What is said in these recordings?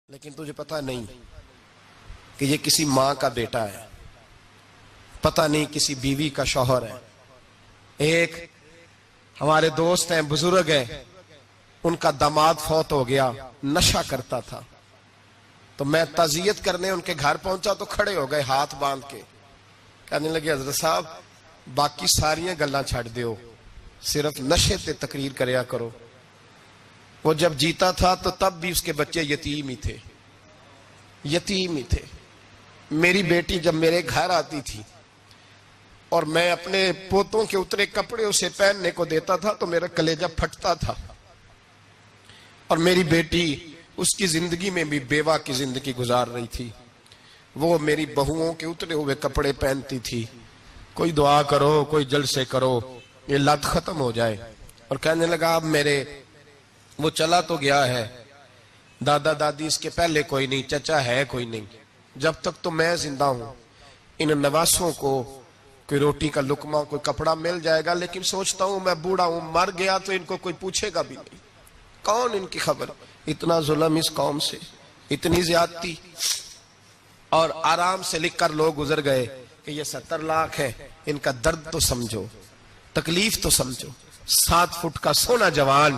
لیکن تجھے پتا نہیں کہ یہ کسی ماں کا بیٹا ہے، پتا نہیں کسی بیوی کا شوہر ہے۔ ایک ہمارے دوست ہیں، بزرگ ہیں، ان کا داماد فوت ہو گیا، نشہ کرتا تھا۔ تو میں تعزیت کرنے ان کے گھر پہنچا تو کھڑے ہو گئے ہاتھ باندھ کے، کہنے لگے حضرت صاحب باقی ساریاں گلاں چھڑ دیو، صرف نشے تے تقریر کریا کرو۔ وہ جب جیتا تھا تو تب بھی اس کے بچے یتیم ہی تھے، یتیم ہی تھے۔ میری بیٹی جب میرے گھر آتی تھی اور میں اپنے پوتوں کے اترے کپڑے اسے پہننے کو دیتا تھا تو میرا کلیجہ پھٹتا تھا، اور میری بیٹی اس کی زندگی میں بھی بیوہ کی زندگی گزار رہی تھی۔ وہ میری بہوؤں کے اترے ہوئے کپڑے پہنتی تھی، کوئی دعا کرو، کوئی جلسے کرو، یہ لت ختم ہو جائے۔ اور کہنے لگا اب میرے وہ چلا تو گیا ہے، دادا دادی اس کے پہلے کوئی نہیں، چچا ہے کوئی نہیں، جب تک تو میں زندہ ہوں ان نواسوں کو کوئی روٹی کا لقمہ، کوئی کپڑا مل جائے گا، لیکن سوچتا ہوں میں بوڑھا ہوں، مر گیا تو ان کو کوئی پوچھے گا بھی نہیں، کون ان کی خبر۔ اتنا ظلم اس قوم سے، اتنی زیادتی، اور آرام سے لکھ کر لوگ گزر گئے کہ یہ 70 لاکھ ہے، ان کا درد تو سمجھو، تکلیف تو سمجھو۔ 7 فٹ کا سونا جوان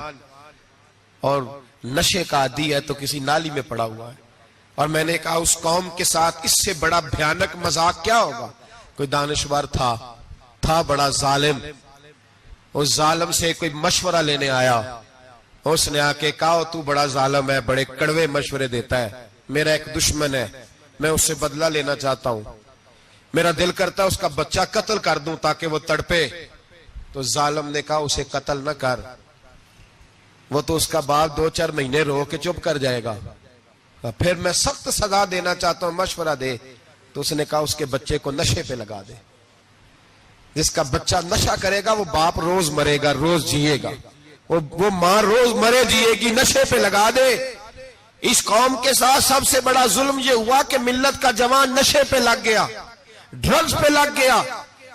اور نشے کا عادی ہے تو کسی نالی میں پڑا ہوا ہے۔ اور میں نے کہا اس قوم کے ساتھ اس سے بڑا بھیانک مذاق کیا ہوگا۔ کوئی دانشور تھا بڑا ظالم، اس ظالم سے کوئی مشورہ لینے آیا، اس نے آ کے کہا تو بڑا ظالم ہے، بڑے کڑوے مشورے دیتا ہے، میرا ایک دشمن ہے، میں اس سے بدلہ لینا چاہتا ہوں، میرا دل کرتا ہے اس کا بچہ قتل کر دوں تاکہ وہ تڑپے۔ تو ظالم نے کہا اسے قتل نہ کر، وہ تو اس کا باپ 2-4 مہینے رو کے چپ کر جائے گا، پھر میں سخت سزا دینا چاہتا ہوں، مشورہ دے۔ تو اس نے کہا اس کے بچے کو نشے پہ لگا دے، جس کا بچہ نشہ کرے گا وہ باپ روز مرے گا، روز جیے گا، وہ ماں روز مرے جیے گی، نشے پہ لگا دے۔ اس قوم کے ساتھ سب سے بڑا ظلم یہ ہوا کہ ملت کا جوان نشے پہ لگ گیا، ڈرگز پہ لگ گیا،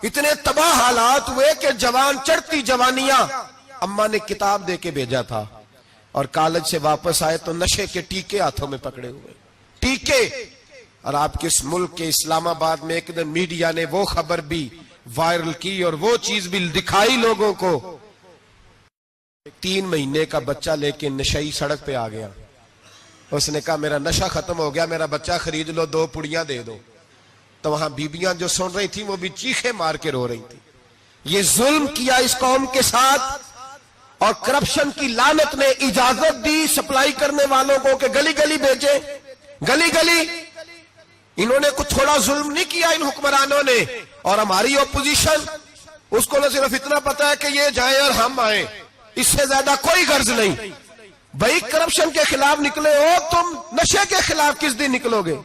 اتنے تباہ حالات ہوئے کہ جوان چڑھتی جوانیاں، اماں نے کتاب دے کے بھیجا تھا، اور کالج سے واپس آئے تو نشے کے ٹیکے ہاتھوں میں پکڑے ہوئے، ٹیکے۔ اور آپ کے اس ملک کے اسلام آباد میں ایک دن میڈیا نے وہ خبر بھی وائرل کی اور وہ چیز بھی دکھائی لوگوں کو، 3 مہینے کا بچہ لے کے نشئی سڑک پہ آ گیا، اس نے کہا میرا نشہ ختم ہو گیا، میرا بچہ خرید لو، 2 پڑیاں دے دو۔ تو وہاں بیبیاں جو سن رہی تھیں وہ بھی چیخے مار کے رو رہی تھی۔ یہ ظلم کیا اس قوم کے ساتھ، اور کرپشن کی لعنت نے اجازت دی سپلائی کرنے والوں کو کہ گلی گلی بیچے، گلی گلی۔ انہوں نے کچھ تھوڑا ظلم نہیں کیا ان حکمرانوں نے، اور ہماری اپوزیشن اس کو نہ صرف اتنا پتا ہے کہ یہ جائیں اور ہم آئیں، اس سے زیادہ کوئی غرض نہیں۔ بھائی کرپشن کے خلاف نکلے ہو تم، نشے کے خلاف کس دن نکلو گے؟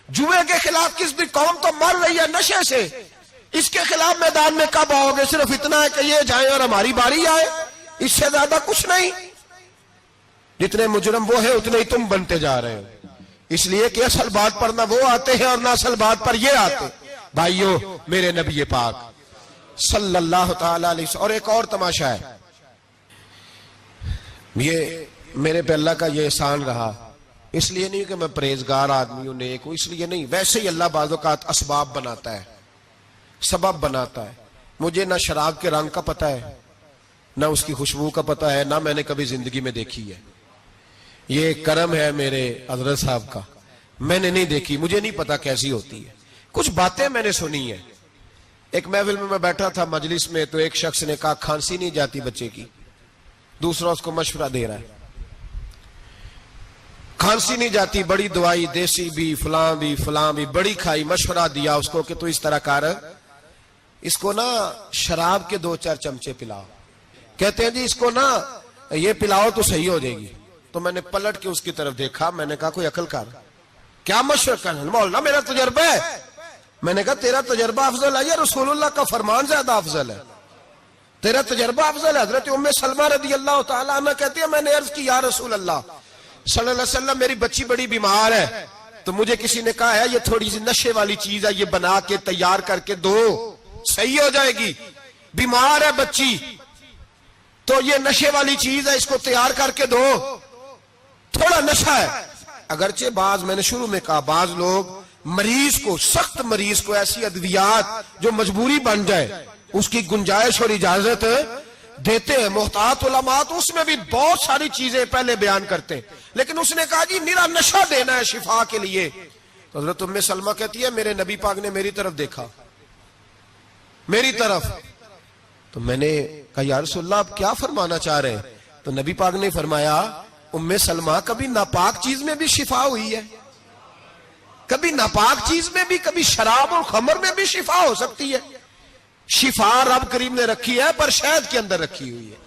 جوئے کے خلاف کس دن؟ قوم تو مر رہی ہے نشے سے، اس کے خلاف میدان میں کب آؤ گے؟ صرف اتنا ہے کہ یہ جائیں اور ہماری باری آئے، اس سے زیادہ کچھ نہیں۔ جتنے مجرم وہ ہیں اتنے ہی تم بنتے جا رہے ہو، اس لیے کہ اصل بات پر نہ وہ آتے ہیں اور نہ اصل بات پر یہ آتے۔ بھائیو، میرے نبی پاک صلی اللہ تعالی علیہ وسلم، اور ایک اور تماشا ہے، یہ میرے پہ اللہ کا یہ احسان رہا، اس لیے نہیں کہ میں پرہیزگار آدمی ہوں، نیک ہوں، اس لیے نہیں، ویسے ہی اللہ بعض اوقات اسباب بناتا ہے، سبب بناتا ہے۔ مجھے نہ شراب کے رنگ کا پتہ ہے، نہ اس کی خوشبو کا پتہ ہے، نہ میں نے کبھی زندگی میں دیکھی ہے، یہ کرم ہے میرے حضرت صاحب کا، میں نے نہیں دیکھی، مجھے نہیں پتا کیسی ہوتی ہے، کچھ باتیں میں نے سنی ہیں۔ ایک محفل میں بیٹھا تھا مجلس میں، تو ایک شخص نے کہا کھانسی نہیں جاتی بچے کی، دوسرا اس کو مشورہ دے رہا ہے، کھانسی نہیں جاتی، بڑی دوائی دیسی بھی فلاں بھی بڑی کھائی، مشورہ دیا اس کو کہ تو اس طرح کر، اس کو نا شراب کے 2-4 چمچے پلاؤ، کہتے ہیں جی اس کو نا یہ پلاؤ تو صحیح ہو جائے گی۔ تو میں نے پلٹ کے اس کی طرف دیکھا، میں نے کہا کوئی عقل کر، کیا مشورہ کرنا؟ مولانا میرا تجربہ ہے۔ میں نے کہا تیرا تجربہ افضل ہے یا رسول اللہ کا فرمان زیادہ افضل ہے؟ تیرا تجربہ افضل ہے۔ حضرت ام سلمہ رضی اللہ تعالیٰ عنہ کہتی ہے میں نے عرض کی یا رسول اللہ صلی اللہ علیہ وسلم میری بچی بڑی بیمار ہے، تو مجھے کسی نے کہا ہے یہ تھوڑی سی نشے والی چیز ہے، یہ بنا کے تیار کر کے دو، صحیح ہو جائے گی، بیمار ہے بچی تو یہ نشے والی چیز ہے، اس کو تیار کر کے دو، تھوڑا نشہ ہے۔ اگرچہ بعض، میں نے شروع میں کہا، بعض لوگ مریض کو، سخت مریض کو ایسی ادویات جو مجبوری بن جائے اس کی گنجائش اور اجازت دیتے ہیں. محتاط علماء تو اس میں بھی بہت ساری چیزیں پہلے بیان کرتے ہیں، لیکن اس نے کہا جی میرا نشہ دینا ہے شفا کے لیے. تو حضرت ام سلمہ کہتی ہے میرے نبی پاک نے میری طرف دیکھا، میری طرف. تو میں نے کہا یا رسول اللہ آپ کیا فرمانا چاہ رہے ہیں؟ تو نبی پاک نے فرمایا ام سلمہ کبھی ناپاک چیز میں بھی شفا ہوئی ہے، کبھی ناپاک چیز میں بھی، کبھی شراب اور خمر میں بھی شفا ہو سکتی ہے. شفا رب کریم نے رکھی ہے پر شہد کے اندر رکھی ہوئی ہے،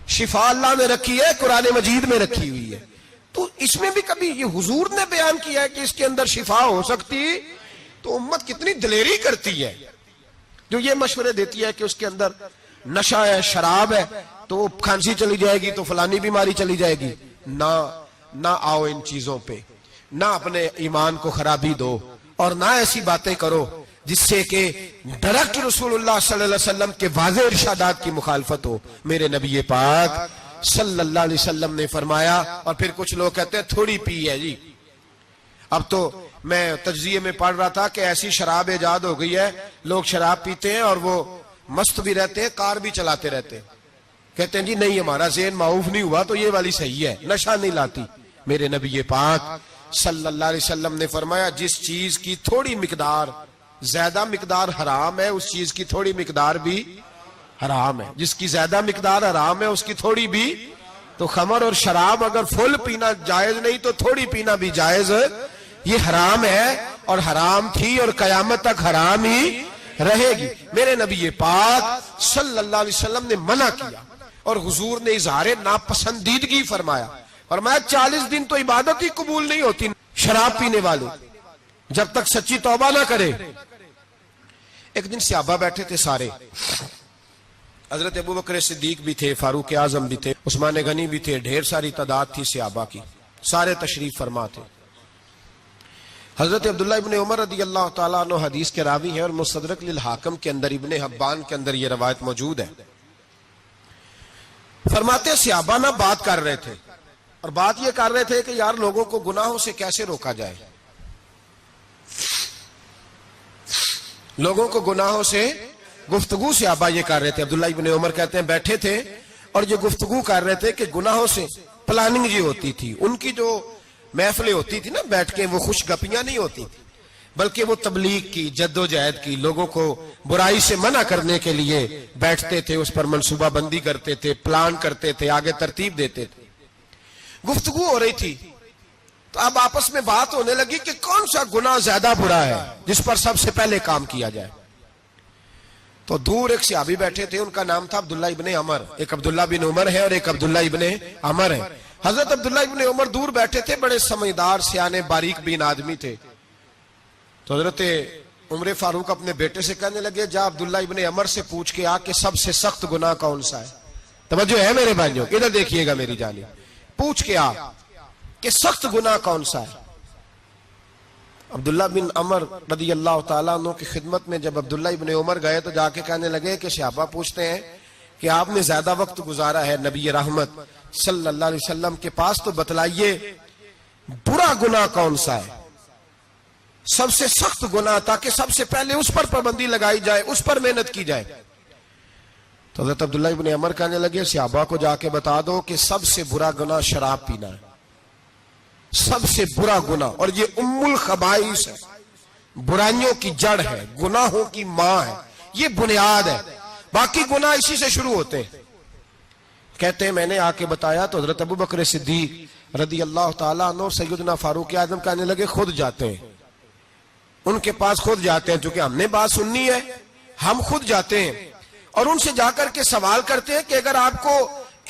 شفا اللہ نے رکھی ہے قرآن مجید میں رکھی ہوئی ہے. تو اس میں بھی کبھی یہ حضور نے بیان کیا ہے کہ اس کے اندر شفا ہو سکتی. تو امت کتنی دلیری کرتی ہے جو یہ مشورے دیتی ہے کہ اس کے اندر نشہ ہے، شراب ہے، تو کھانسی چلی جائے گی تو فلانی بیماری چلی جائے گی. نہ آؤ ان چیزوں پہ، نہ اپنے ایمان کو خرابی دو، اور نہ ایسی باتیں کرو جس سے کہ ڈائریکٹ رسول اللہ صلی اللہ علیہ وسلم کے واضح ارشادات کی مخالفت ہو. میرے نبی پاک صلی اللہ علیہ وسلم نے فرمایا. اور پھر کچھ لوگ کہتے ہیں تھوڑی پی ہے جی. اب تو میں تجزیے میں پڑھ رہا تھا کہ ایسی شراب ایجاد ہو گئی ہے، لوگ شراب پیتے ہیں اور وہ مست بھی رہتے ہیں، کار بھی چلاتے رہتے ہیں. کہتے ہیں جی نہیں ہمارا ذہن معاف نہیں ہوا تو یہ والی صحیح ہے، نشہ نہیں لاتی. میرے نبی پاک صلی اللہ علیہ وسلم نے فرمایا جس چیز کی تھوڑی مقدار، زیادہ مقدار حرام ہے اس چیز کی تھوڑی مقدار بھی حرام ہے. جس کی زیادہ مقدار حرام ہے اس کی تھوڑی بھی. تو خمر اور شراب اگر فل پینا جائز نہیں تو تھوڑی پینا بھی جائز. یہ حرام ہے اور حرام تھی اور قیامت تک حرام ہی رہے گی. میرے نبی پاک صلی اللہ علیہ وسلم نے منع کیا اور حضور نے اظہار ناپسندیدگی فرمایا. فرمایا 40 دن تو عبادت ہی قبول نہیں ہوتی شراب پینے والے جب تک سچی توبہ نہ کرے. ایک دن صحابہ بیٹھے تھے سارے، حضرت ابو بکر صدیق بھی تھے، فاروق اعظم بھی تھے، عثمان غنی بھی تھے، ڈھیر ساری تعداد تھی صحابہ کی، سارے تشریف فرما تھے. حضرت عبداللہ ابن عمر رضی اللہ تعالیٰ عنہ حدیث کے راوی ہیں اور مستدرک للحاکم کے اندر، ابن حبان کے اندر یہ روایت موجود ہے. فرماتے صحابہ نہ بات کر رہے تھے اور بات یہ کر رہے تھے کہ یار لوگوں کو گناہوں سے کیسے روکا جائے، لوگوں کو گناہوں سے گفتگو. صحابہ یہ کر رہے تھے. عبداللہ ابن عمر کہتے ہیں بیٹھے تھے اور یہ گفتگو کر رہے تھے کہ گناہوں سے پلاننگ جی ہوتی تھی. ان کی جو محفلیں ہوتی تھی نا بیٹھ کے، وہ خوش گپیاں نہیں ہوتی تھی بلکہ وہ تبلیغ کی، جد و جہد کی، لوگوں کو برائی سے منع کرنے کے لیے بیٹھتے تھے، اس پر منصوبہ بندی کرتے تھے، پلان کرتے تھے، آگے ترتیب دیتے تھے. گفتگو ہو رہی تھی تو اب آپس میں بات ہونے لگی کہ کون سا گناہ زیادہ برا ہے جس پر سب سے پہلے کام کیا جائے. تو دور ایک صحابی بیٹھے تھے، ان کا نام تھا عبداللہ ابن عمر. ایک عبداللہ بن عمر ہے اور ایک عبداللہ ابن عمر ہے. حضرت عبداللہ ابن عمر دور بیٹھے تھے، بڑے سمجھدار سیانے باریک بین آدمی تھے. تو حضرت عمر فاروق اپنے بیٹے سے کہنے لگے جا عبداللہ ابن عمر سے پوچھ کے آ کہ سب سے سخت گناہ کون سا ہے. توجہ ہے میرے بھائیوں، ادھر دیکھیے گا میری جانب. پوچھ کے آ کہ سخت گناہ کون سا ہے. عبداللہ بن عمر رضی اللہ تعالیٰ عنہ کی خدمت میں جب عبداللہ ابن عمر گئے تو جا کے کہنے لگے کہ صحابہ پوچھتے ہیں کہ آپ نے زیادہ وقت گزارا ہے نبی رحمت صلی اللہ علیہ وسلم کے پاس، تو بتلائیے برا گناہ کون سا ہے، سب سے سخت گناہ، تاکہ سب سے پہلے اس پر پابندی لگائی جائے، اس پر محنت کی جائے. تو حضرت عبداللہ ابن عمر کہنے لگے صحابہ کو جا کے بتا دو کہ سب سے برا گناہ شراب پینا ہے، سب سے برا گناہ. اور یہ ام الخبائث ہے، برائیوں کی جڑ ہے، گناہوں کی ماں ہے، یہ بنیاد ہے. باقی گناہ اسی سے شروع ہوتے ہیں. کہتے ہیں میں نے آ کے بتایا تو حضرت ابو بکر صدیق رضی اللہ تعالیٰ عنہ سیدنا فاروق اعظم کہنے لگے خود جاتے ہیں، ان کے پاس خود جاتے ہیں، چونکہ ہم نے بات سننی ہے ہم خود جاتے ہیں اور ان سے جا کر کے سوال کرتے ہیں کہ اگر آپ کو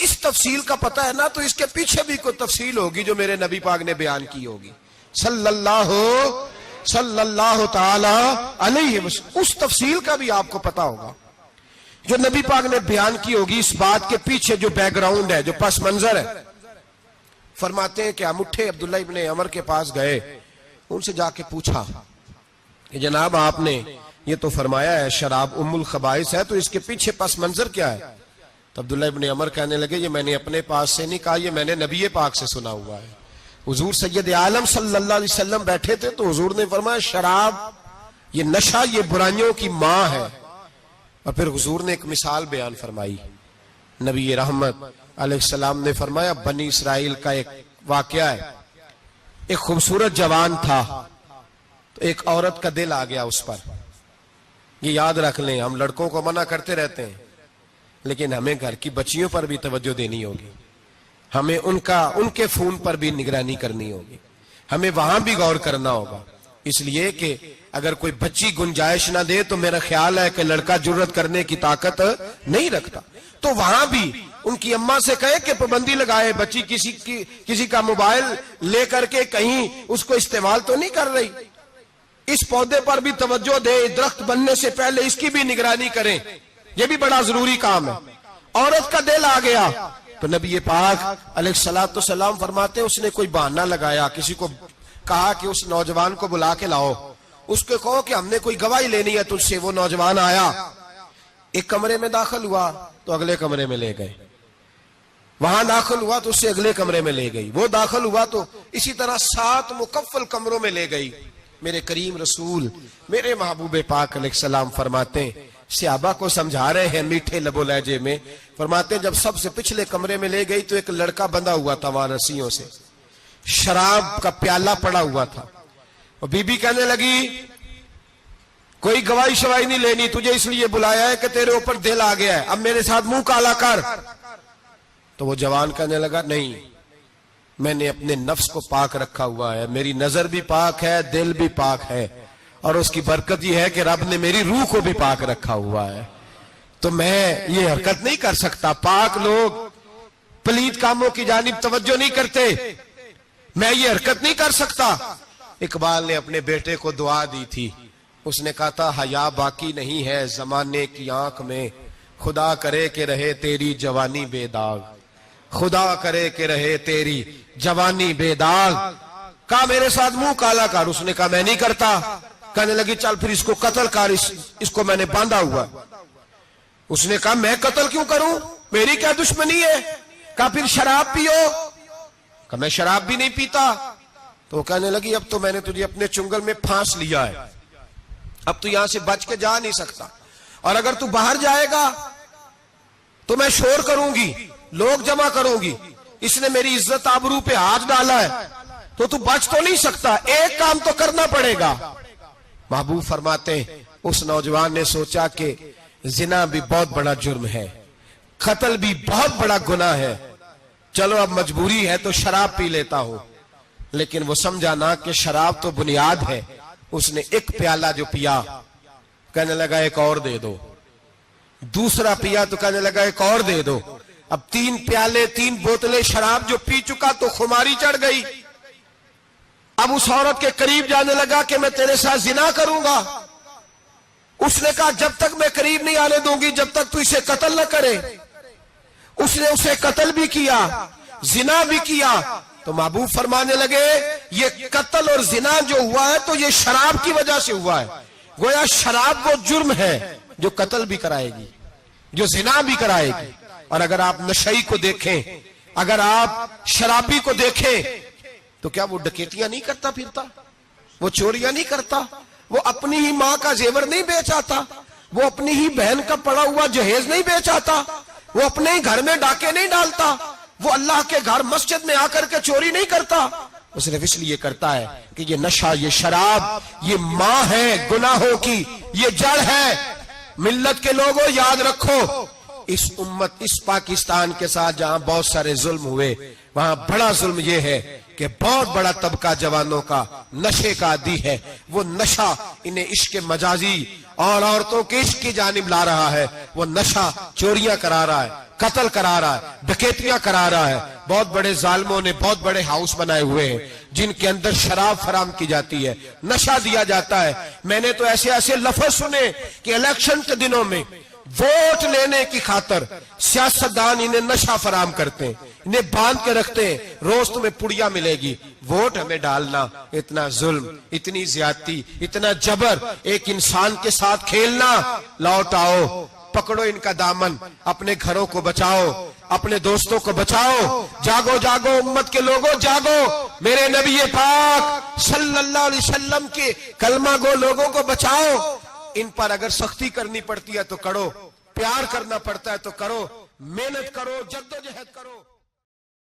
اس تفصیل کا پتہ ہے نا تو اس کے پیچھے بھی کوئی تفصیل ہوگی جو میرے نبی پاک نے بیان کی ہوگی صلی اللہ تعالی علیہ وسلم. اس تفصیل کا بھی آپ کو پتہ ہوگا جو نبی پاک نے بیان کی ہوگی، اس بات کے پیچھے جو بیک گراؤنڈ ہے، جو پس منظر ہے. فرماتے ہیں کہ ہم اٹھے، عبداللہ ابن عمر کے پاس گئے، ان سے جا کے پوچھا کہ جناب آپ نے یہ تو فرمایا ہے شراب ام الخبائث ہے، تو اس کے پیچھے پس منظر کیا ہے؟ تو عبداللہ ابن عمر کہنے لگے یہ میں نے اپنے پاس سے نہیں کہا، یہ میں نے نبی پاک سے سنا ہوا ہے حضور سید عالم صلی اللہ علیہ وسلم بیٹھے تھے تو حضور نے فرمایا شراب یہ نشہ یہ برائیوں کی ماں ہے. اور پھر حضور نے ایک مثال بیان فرمائی. نبی رحمت علیہ السلام نے فرمایا بنی اسرائیل کا ایک واقعہ ہے. ایک خوبصورت جوان تھا تو ایک عورت کا دل آ گیا اس پر. یہ یاد رکھ لیں, ہم لڑکوں کو منع کرتے رہتے ہیں لیکن ہمیں گھر کی بچیوں پر بھی توجہ دینی ہوگی, ہمیں ان کے فون پر بھی نگرانی کرنی ہوگی, ہمیں وہاں بھی غور کرنا ہوگا. اس لیے کہ اگر کوئی بچی گنجائش نہ دے تو میرا خیال ہے کہ لڑکا جرت کرنے کی طاقت نہیں رکھتا. تو وہاں بھی ان کی اماں سے کہے کہ پابندی لگائے, بچی کسی کا موبائل لے کر کے کہیں اس کو استعمال تو نہیں کر رہی, اس پودے پر بھی توجہ دے, درخت بننے سے پہلے اس کی بھی نگرانی کریں, یہ بھی بڑا ضروری کام ہے. عورت کا دل آ گیا تو نبی پاک علیہ الصلوۃ والسلام فرماتے ہیں اس نے کوئی بہانہ لگایا, کسی کو کہا کہ اس نوجوان کو بلا کے لاؤ, اس کو کہو کہ ہم نے کوئی گواہی لینی ہے تجھ سے. وہ نوجوان آیا, ایک کمرے میں داخل ہوا تو اگلے کمرے میں لے گئے, وہاں داخل ہوا تو اس سے اگلے کمرے میں لے گئی, وہ داخل ہوا تو اسی طرح 7 مکفل کمروں میں لے گئی. میرے کریم رسول میرے محبوب پاک علیہ السلام فرماتے ہیں, صحابہ کو سمجھا رہے ہیں میٹھے لب و لہجے میں, فرماتے ہیں جب سب سے پچھلے کمرے میں لے گئی تو ایک لڑکا بندھا ہوا تھا وہاں رسیوں سے, شراب کا پیالہ پڑا ہوا تھا. اور بی بی کہنے لگی کوئی گواہی شواہی نہیں لینی, تجھے اس لیے بلایا ہے کہ تیرے اوپر دل آ گیا ہے, اب میرے ساتھ منہ کالا کر. تو وہ جوان کہنے لگا نہیں, میں نے اپنے نفس کو پاک رکھا ہوا ہے, میری نظر بھی پاک ہے, دل بھی پاک ہے, اور اس کی برکت یہ ہے کہ رب نے میری روح کو بھی پاک رکھا ہوا ہے, تو میں یہ حرکت نہیں کر سکتا. پاک لوگ پلید کاموں کی جانب توجہ نہیں کرتے, میں یہ حرکت نہیں کر سکتا. اقبال نے اپنے بیٹے کو دعا دی تھی, اس نے کہا تھا حیا باقی نہیں ہے زمانے کی آنکھ میں, خدا کرے کہ رہے تیری جوانی بے داغ, خدا کرے کہ رہے تیری جوانی بے داغ. کہا میرے ساتھ منہ کالا کر, اس نے کہا میں نہیں کرتا. کہنے لگی چل پھر اس کو قتل کر, اس کو میں نے باندھا ہوا. اس نے کہا میں قتل کیوں کروں, میری کیا دشمنی ہے. کہا پھر شراب پیو, کہا میں شراب بھی نہیں پیتا. تو کہنے لگی اب تو میں نے تجھے اپنے چنگل میں پھانس لیا ہے, اب تو یہاں سے بچ کے جا نہیں سکتا, اور اگر تو باہر جائے گا تو میں شور کروں گی, لوگ جمع کروں گی, اس نے میری عزت آبرو پہ ہاتھ ڈالا ہے, تو بچ تو نہیں سکتا, ایک کام تو کرنا پڑے گا. محبوب فرماتے ہیں اس نوجوان نے سوچا کہ زنا بھی بہت بڑا جرم ہے, قتل بھی بہت بڑا گناہ ہے, چلو اب مجبوری ہے تو شراب پی لیتا ہوں. لیکن وہ سمجھا نہ کہ شراب تو بنیاد ہے. اس نے ایک پیالہ جو پیا, کہنے لگا ایک اور دے دو, دوسرا پیا تو کہنے لگا ایک اور دے دو. اب 3 پیالے 3 بوتلیں شراب جو پی چکا تو خماری چڑھ گئی. اب اس عورت کے قریب جانے لگا کہ میں تیرے ساتھ زنا کروں گا. اس نے کہا جب تک میں قریب نہیں آنے دوں گی جب تک تو اسے قتل نہ کرے. اس نے اسے قتل بھی کیا, زنا بھی کیا. تو محبوب فرمانے لگے یہ قتل اور زنا جو ہوا ہے تو یہ شراب کی وجہ سے ہوا ہے. گویا شراب وہ جرم ہے جو قتل بھی کرائے گی, جو زنا بھی کرائے گی. اور اگر آپ نشئی کو دیکھیں, اگر آپ شرابی کو دیکھیں تو کیا وہ ڈکیتیاں نہیں کرتا پھرتا, وہ چوریاں نہیں کرتا, وہ اپنی ہی ماں کا زیور نہیں بیچ آتا, وہ اپنی ہی بہن کا پڑا ہوا جہیز نہیں بیچ آتا, وہ اپنے ہی گھر میں ڈاکے نہیں ڈالتا, وہ اللہ کے گھر مسجد میں آ کر کے چوری نہیں کرتا. وہ صرف اس لیے کرتا ہے کہ یہ نشہ, یہ شراب, یہ ماں ہے گناہوں کی, یہ جڑ ہے. ملت کے لوگوں یاد رکھو, اس امت اس پاکستان کے ساتھ جہاں بہت سارے ظلم ہوئے وہاں بڑا ظلم یہ ہے کہ بہت بڑا طبقہ جوانوں کا نشے کا عادی ہے. وہ نشہ انہیں عشق مجازی اور عورتوں کے عشق کی جانب لا رہا ہے. وہ نشہ چوریاں کرا رہا ہے, قتل کرا رہا ہے, ڈکیتیاں کرا رہا ہے. بہت بڑے ظالموں نے بہت بڑے ہاؤس بنائے ہوئے ہیں جن کے اندر شراب فراہم کی جاتی ہے, نشہ دیا جاتا ہے. میں نے تو ایسے ایسے لفظ سنے کہ الیکشن کے دنوں میں ووٹ لینے کی خاطر سیاستدان انہیں نشہ فراہم کرتے ہیں, انہیں باندھ کے رکھتے ہیں, روز تمہیں پڑیا ملے گی, ووٹ ہمیں ڈالنا. اتنا ظلم, اتنی زیادتی, اتنا جبر, ایک انسان کے ساتھ کھیلنا. لوٹ آؤ, پکڑو ان کا دامن, اپنے گھروں کو بچاؤ, اپنے دوستوں کو بچاؤ. جاگو جاگو امت کے لوگوں جاگو. میرے نبی پاک صلی اللہ علیہ وسلم کے کلمہ گو لوگوں کو بچاؤ. ان پر اگر سختی کرنی پڑتی ہے تو کرو, پیار کرنا پڑتا ہے تو کرو, محنت کرو, جدوجہد کرو.